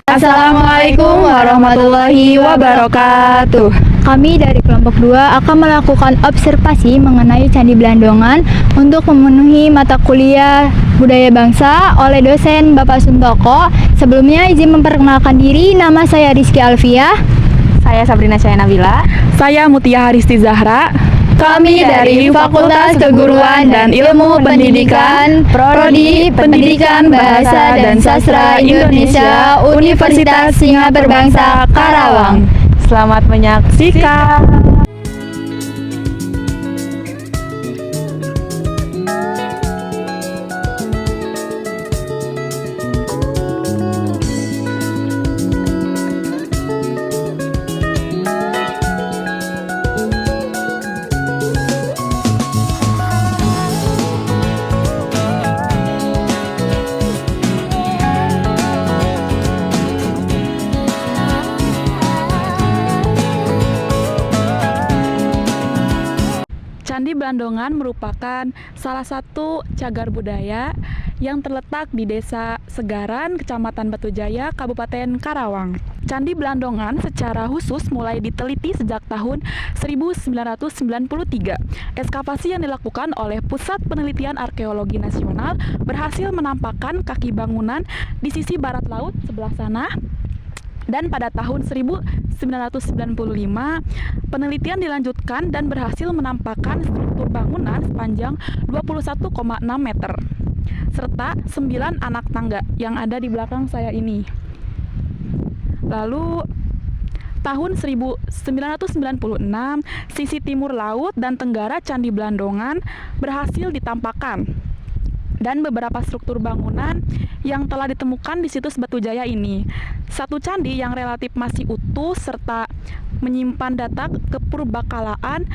Assalamualaikum warahmatullahi wabarakatuh. Kami dari kelompok 2 akan melakukan observasi mengenai Candi Blandongan untuk memenuhi mata kuliah Budaya Bangsa oleh dosen Bapak Suntoko. Sebelumnya izin memperkenalkan diri, nama saya Rizky Alfiah. Saya Sabrina Syahya Nabila. Saya Mutia Haristi Zahra. Kami dari Fakultas Keguruan dan Ilmu Pendidikan, Prodi Pendidikan Bahasa dan Sastra Indonesia, Universitas Singapura Bangsa, Karawang. Selamat menyaksikan. Candi Blandongan merupakan salah satu cagar budaya yang terletak di Desa Segaran, Kecamatan Batujaya, Kabupaten Karawang. Candi Blandongan secara khusus mulai diteliti sejak tahun 1993. Ekskavasi yang dilakukan oleh Pusat Penelitian Arkeologi Nasional berhasil menampakkan kaki bangunan di sisi barat laut sebelah sana. Dan pada tahun 1995, penelitian dilanjutkan dan berhasil menampakkan struktur bangunan sepanjang 21,6 meter, serta 9 anak tangga yang ada di belakang saya ini. Lalu, tahun 1996, sisi timur laut dan tenggara Candi Blandongan berhasil ditampakkan. Dan beberapa struktur bangunan yang telah ditemukan di situs Batujaya ini. Satu candi yang relatif masih utuh serta menyimpan data kepurbakalaan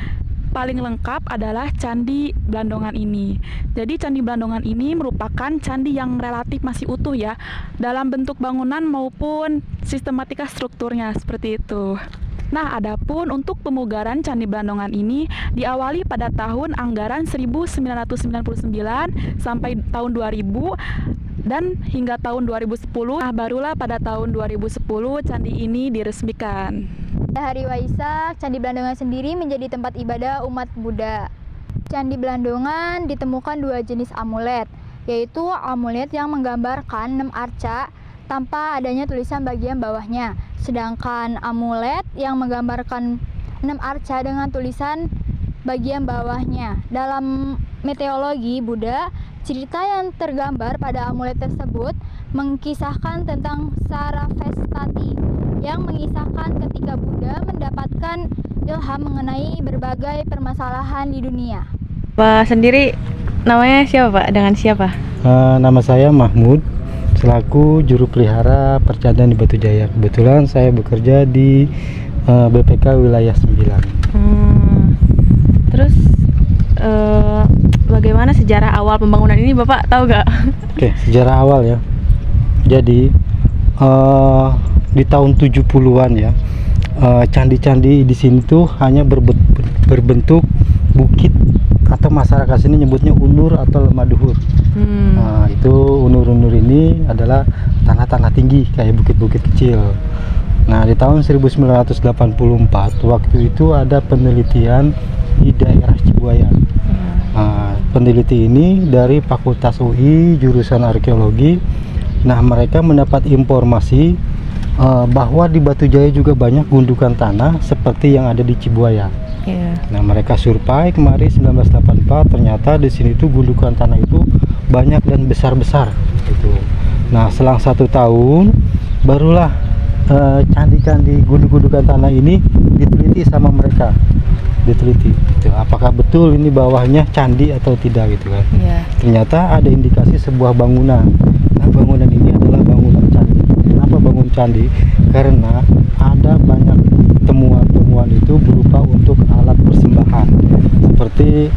paling lengkap adalah Candi Blandongan ini. Jadi Candi Blandongan ini merupakan candi yang relatif masih utuh ya, dalam bentuk bangunan maupun sistematika strukturnya seperti itu. Nah, adapun untuk pemugaran Candi Blandongan ini diawali pada tahun anggaran 1999 sampai tahun 2000 dan hingga tahun 2010. Nah, barulah pada tahun 2010 candi ini diresmikan. Pada hari Waisak, Candi Blandongan sendiri menjadi tempat ibadah umat Buddha. Candi Blandongan ditemukan 2 jenis amulet, yaitu amulet yang menggambarkan 6 arca tanpa adanya tulisan bagian bawahnya, sedangkan amulet yang menggambarkan 6 arca dengan tulisan bagian bawahnya. Dalam mitologi Buddha, cerita yang tergambar pada amulet tersebut mengkisahkan tentang Sarasvati yang mengisahkan ketika Buddha mendapatkan ilham mengenai berbagai permasalahan di dunia. Pak sendiri namanya siapa, Pak? Dengan siapa? Nama saya Mahmud, selaku juru pelihara percandaan di Batujaya. Kebetulan saya bekerja di BPK wilayah 9. Terus bagaimana sejarah awal pembangunan ini, Bapak tahu gak? Oke, sejarah awal ya. Jadi di tahun 70-an ya, candi-candi di sini tuh hanya berbentuk bukit, atau masyarakat sini nyebutnya unur atau lemah luhur. Nah, itu unur-unur ini adalah tanah-tanah tinggi kayak bukit-bukit kecil. Nah, di tahun 1984 waktu itu ada penelitian di daerah Cibuaya. Nah, peneliti ini dari Fakultas UI jurusan arkeologi. Nah, mereka mendapat informasi bahwa di Batujaya juga banyak gundukan tanah seperti yang ada di Cibuaya. Nah, mereka survei kemarin 1984, ternyata di sini tuh gundukan tanah itu banyak dan besar-besar gitu. Nah, selang 1 tahun barulah candi-candi gundukan tanah ini diteliti sama mereka, diteliti gitu. Apakah betul ini bawahnya candi atau tidak gitu kan. Ternyata ada indikasi sebuah bangunan. Nah, bangunan ini adalah bangunan candi. Kenapa bangun candi? Karena ada banyak temuan-temuan itu berupa untuk alat persembahan seperti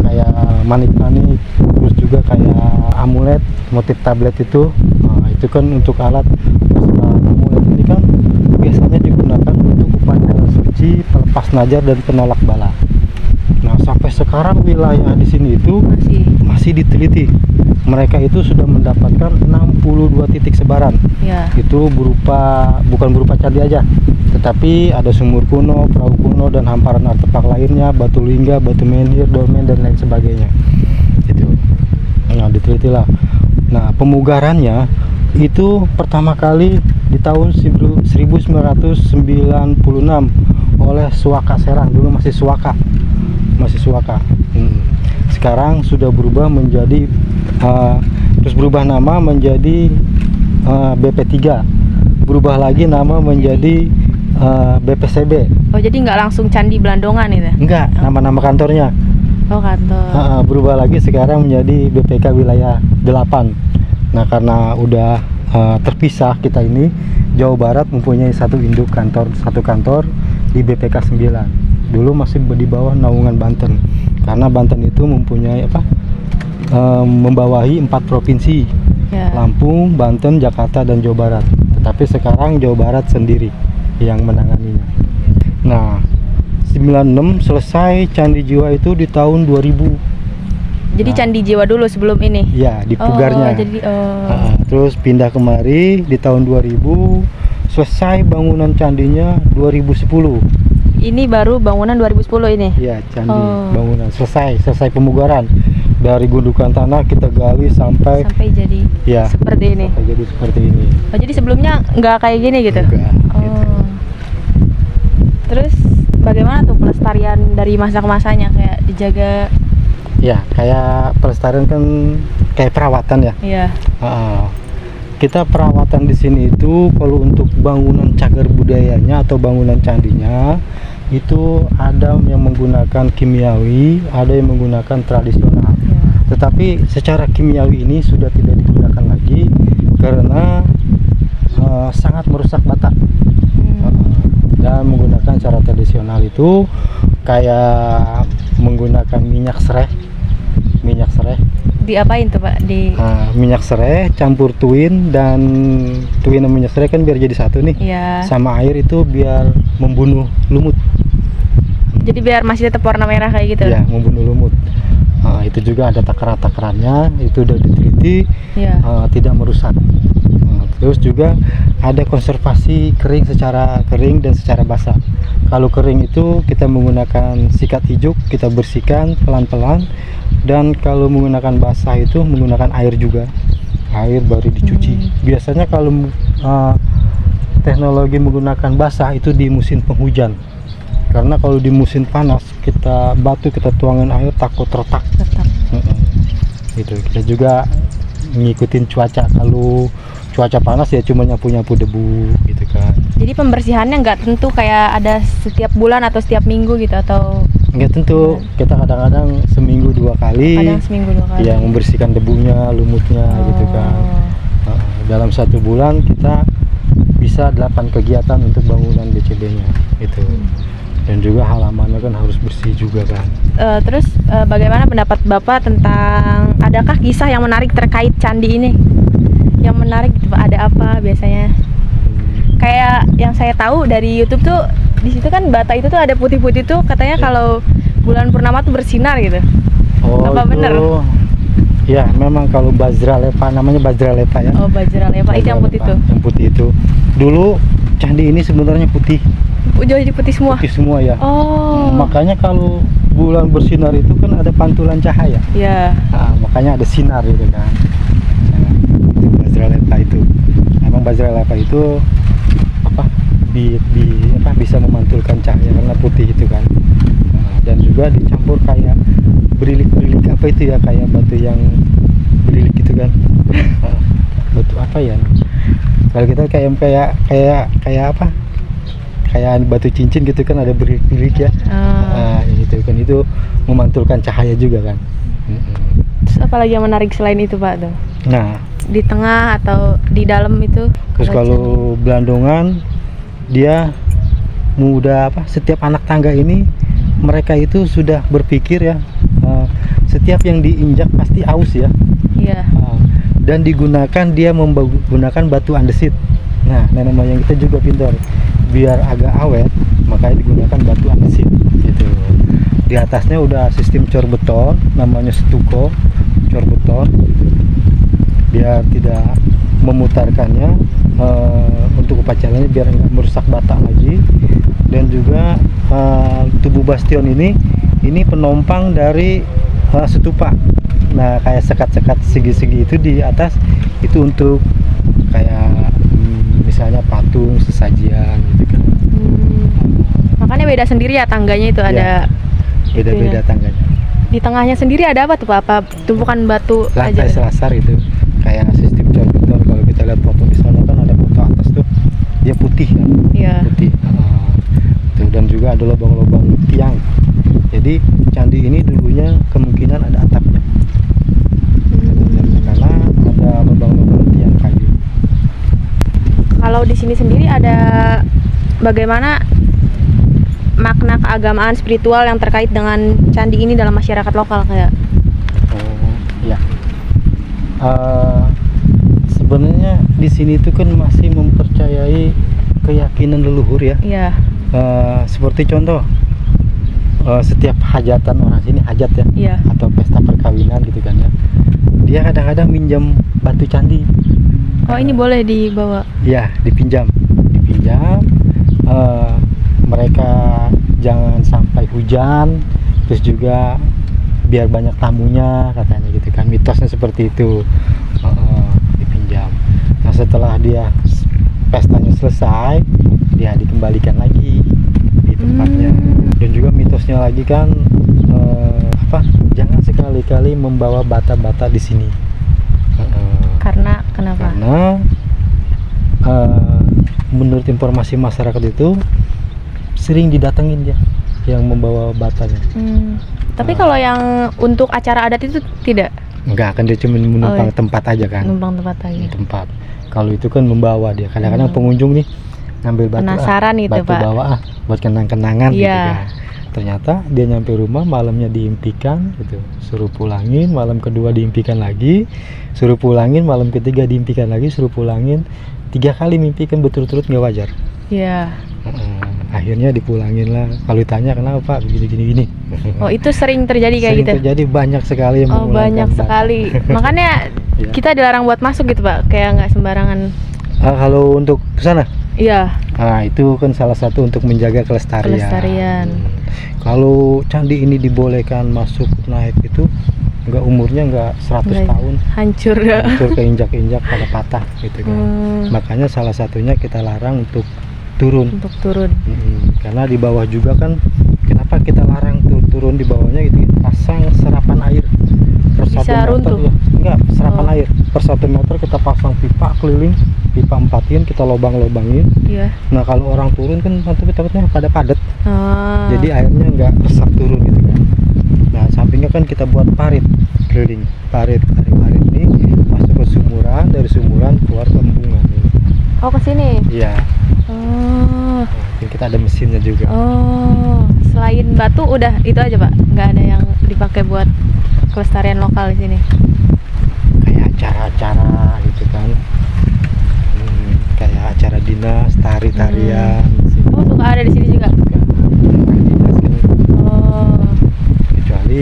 kayak manik-manik, terus juga kayak amulet motif tablet itu. Nah, itu kan untuk alat amulet ini kan biasanya digunakan untuk upacara suci, pelepas najar dan penolak bala. Nah, sampai sekarang wilayah di sini itu masih diteliti. Mereka itu sudah mendapatkan 62 titik sebaran. Ya. Itu bukan berupa candi aja, tetapi ada sumur kuno, perahu kuno, dan hamparan artefak lainnya, batu lingga, batu menhir, dolmen, dan lain sebagainya. Itu. Nah, diteliti lah. Nah, pemugarannya itu pertama kali di tahun 1996 oleh Suaka Serang. Dulu masih Suaka. Sekarang sudah berubah menjadi terus berubah nama menjadi BP3, berubah lagi nama menjadi BPCB. Oh, jadi nggak langsung Candi Blandongan itu? Enggak, nama-nama kantornya. Oh, kantor. Berubah lagi sekarang menjadi BPK wilayah 8. Nah, karena udah terpisah, kita ini Jawa Barat mempunyai satu kantor di BPK 9. Dulu masih di bawah naungan Banten, karena Banten itu mempunyai membawahi 4 provinsi, Ya. Lampung, Banten, Jakarta, dan Jawa Barat. Tetapi sekarang Jawa Barat sendiri yang menanganinya. Nah, 96 selesai Candi Jiwa itu di tahun 2000. Jadi Candi Jiwa dulu sebelum ini? Ya, di Pugarnya. Terus pindah kemari di tahun 2000, selesai bangunan candinya 2010. Ini baru bangunan 2010 ini? Ya, candi bangunan selesai pemugaran. Dari gundukan tanah kita gali sampai jadi seperti ini. Sampai jadi seperti ini. Oh, jadi sebelumnya nggak kayak gini gitu? Enggak, oh. gitu. Terus bagaimana tuh pelestarian dari masa ke masanya, kayak dijaga? Ya, kayak pelestarian kan kayak perawatan ya. Iya. Kita perawatan di sini itu kalau untuk bangunan cagar budayanya atau bangunan candinya itu ada yang menggunakan kimiawi, ada yang menggunakan tradisional. Tetapi secara kimiawi ini sudah tidak digunakan lagi karena sangat merusak bata. Dan menggunakan cara tradisional itu kayak menggunakan minyak sereh. Diapain tuh Pak? Minyak sereh campur tuin dan minyak sereh kan biar jadi satu nih. Iya. Sama air itu biar membunuh lumut. Jadi biar masih tetap warna merah kayak gitu? Ya, membunuh lumut. Itu juga ada takaran-takarannya, itu udah diteliti. Ya. Tidak merusak. Terus juga ada konservasi kering, secara kering dan secara basah. Kalau kering itu kita menggunakan sikat ijuk, kita bersihkan pelan-pelan. Dan kalau menggunakan basah itu menggunakan air juga, air baru dicuci. Biasanya kalau teknologi menggunakan basah itu di musim penghujan, karena kalau di musim panas kita tuangin air takut retak. Gitu. Kita juga ngikutin cuaca. Kalau cuaca panas ya cuma nyapu debu gitu kan. Jadi pembersihannya nggak tentu kayak ada setiap bulan atau setiap minggu gitu, atau nggak tentu. Kita kadang-kadang seminggu 2 kali. Kadang seminggu 2 kali. Yang membersihkan debunya, lumutnya gitu kan. Dalam 1 bulan kita bisa 8 kegiatan untuk bangunan BCB-nya itu. Dan juga halamannya kan harus bersih juga kan. Terus bagaimana pendapat Bapak tentang, adakah kisah yang menarik terkait candi ini? Yang menarik gitu Pak, ada apa biasanya? Kayak yang saya tahu dari YouTube tuh, di situ kan bata itu tuh ada putih-putih tuh, katanya kalau bulan purnama tuh bersinar gitu. Apa bener? Ya, memang kalau Bajralepa, namanya Bajralepa ya. Oh, Bajralepa itu yang putih tuh. Yang putih itu. Dulu candi ini sebenarnya putih. Jadi putih semua. Putih semua ya. Oh. Makanya kalau bulan bersinar itu kan ada pantulan cahaya. Iya. Makanya ada sinar gitu kan. Bajralepa itu. Emang Bajralepa itu bisa memantulkan cahaya karena putih itu kan. Dan juga dicampur kayak berilik-berilik apa itu ya, kayak batu yang berilik gitu kan. Batu apa ya? Kalau kita kayak apa? Kayak batu cincin gitu kan, ada berilik-berilik ya. Gitu kan, itu memantulkan cahaya juga kan. Terus apa lagi yang menarik selain itu Pak tuh? Nah, di tengah atau di dalam itu? Terus kalau Blandongan dia mudah setiap anak tangga ini mereka itu sudah berpikir ya, setiap yang diinjak pasti aus ya. Iya. Dan digunakan dia menggunakan batu andesit. Nah, nenek moyang kita juga pintar. Biar agak awet, makanya digunakan batu andesit gitu. Di atasnya udah sistem cor beton, namanya stuko, cor beton. Biar tidak memutarkannya untuk upacaranya, biar nggak merusak bata lagi. Dan juga tubuh bastion ini penompang dari stupa. Nah, kayak sekat-sekat segi-segi itu di atas itu untuk kayak misalnya patung, sesajian gitu kan. Makanya beda sendiri ya tangganya itu, Iya. ada Beda-beda itunya. tangganya. Di tengahnya sendiri ada apa tuh Pak? Apa tumpukan batu Lantai aja? selasar itu kayak sistem cor beton. Kalau kita lihat foto di sana kan ada foto atas tuh dia putih kan. Iya. Putih. Tuh, dan juga ada lubang-lubang tiang. Jadi candi ini dulunya kemungkinan ada atapnya. Karena ada lubang-lubang tiang kayu. Kalau di sini sendiri ada bagaimana makna keagamaan spiritual yang terkait dengan candi ini dalam masyarakat lokal kayak? Ya. Sebenarnya di sini itu kan masih mempercayai keyakinan leluhur ya. Iya. Seperti contoh setiap hajatan orang sini, hajat ya, Iya. atau pesta perkawinan gitu kan ya. Dia kadang-kadang minjam batu candi. Oh, ini boleh dibawa. Ya, dipinjam. Mereka jangan sampai hujan, terus juga biar banyak tamunya katanya gitu kan. Mitosnya seperti itu. Dipinjam. Nah, setelah dia pestanya selesai, dia dikembalikan lagi di tempatnya. Dan juga mitosnya lagi kan jangan sekali-kali membawa bata-bata di sini. Karena kenapa? Karena menurut informasi masyarakat itu sering didatengin dia yang membawa batanya. Tapi kalau yang untuk acara adat itu tidak Enggak, kan dia cuma menumpang Oh, iya. tempat aja kan. numpang tempat aja. Tempat. Kalau itu kan membawa dia. Kadang-kadang pengunjung nih ngambil batu, Penasaran itu, batu Pak. bawa buat kenang-kenangan gitu Iya. kan. Ternyata dia nyampe rumah malamnya diimpikan gitu. Suruh pulangin, malam kedua diimpikan lagi. Suruh pulangin, malam ketiga diimpikan lagi, suruh pulangin. 3 kali mimpi kan berturut-turut nggak wajar. Iya. Akhirnya dipulangin lah. Kalau ditanya kenapa begini. Oh, itu sering terjadi kayak Sering gitu. terjadi, banyak sekali yang Oh, mengulangkan banyak batu. sekali. Makanya Iya. kita dilarang buat masuk gitu, Pak. Kayak nggak sembarangan. Kalau untuk ke sana, Iya. itu kan salah satu untuk menjaga kelestarian. Kelestarian. Kalau candi ini dibolehkan masuk naik itu umurnya nggak 100 Nggak, tahun, hancur ya. hancur keinjak-injak pada patah gitu kan. Makanya salah satunya kita larang untuk turun. Untuk turun. Karena di bawah juga kan, kenapa kita larang turun di bawahnya gitu? Pasang serapan air per Bisa 1 meter runtuh? ya. Enggak, serapan Oh. air per 1 meter kita pasang pipa keliling, pipa 4-in kita lobang-lobangin. Iya. Nah, kalau orang turun kan nanti takutnya pada padat, Oh. jadi airnya nggak resap turun gitu kan. Nah, sampingnya kan kita buat parit keliling, parit ini masuk ke sumuran, dari sumuran keluar ke embungan ini. Oh, ke sini. Iya. Oh. Dan kita ada mesinnya juga. Oh. Selain batu udah itu aja, Pak. Nggak ada yang dipakai buat kelestarian lokal di sini. Kayak acara-acara gitu kan. Kayak acara dinas, tari-tarian. Oh, suka ada di sini juga. Dinas kan, Oh. kecuali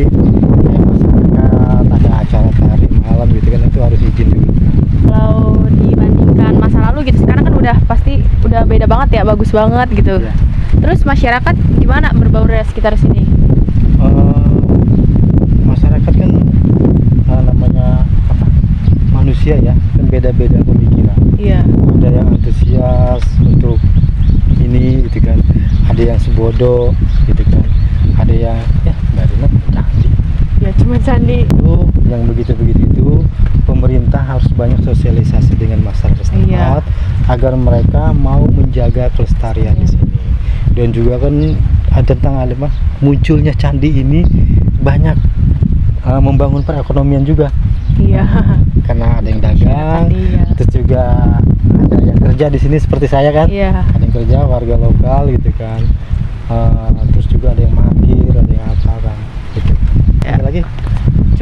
kayak masyarakat ada acara tari malam gitu kan, itu harus izin dulu. Kalau dibandingkan masa lalu gitu, sekarang kan udah pasti udah beda banget ya, bagus banget gitu. Iya. Terus masyarakat gimana berbaur di sekitar sini? Masyarakat kan namanya manusia ya, kan beda-beda pemikiran. Iya. Ada yang antusias untuk ini gitu kan, ada yang sebodoh gitu kan, ada yang ya nggak ada candi. Ya cuma candi. Itu yang begitu itu pemerintah harus banyak sosialisasi dengan masyarakat setempat agar mereka mau menjaga kelestarian di sini. Dan juga kan tentang munculnya candi ini banyak membangun perekonomian juga. Iya. Karena ada yang dagang, Iya. terus juga ada yang kerja di sini seperti saya kan. Iya. Ada yang kerja warga lokal gitu kan. Terus juga ada yang parkir, ada yang apa kan gitu. Ya. Ada lagi?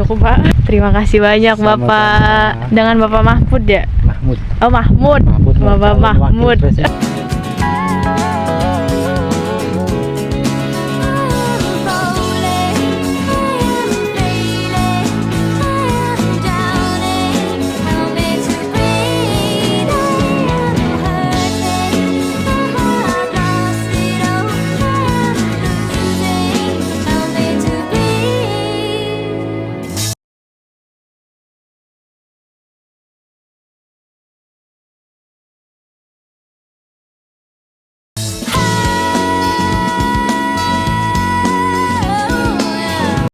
cukup Pak. Terima kasih banyak Sama-sama. Bapak. Dengan Bapak Mahfud ya? Mahmud. Oh Mahmud. Mahmud Bapak calon wakil Mahmud. presiden.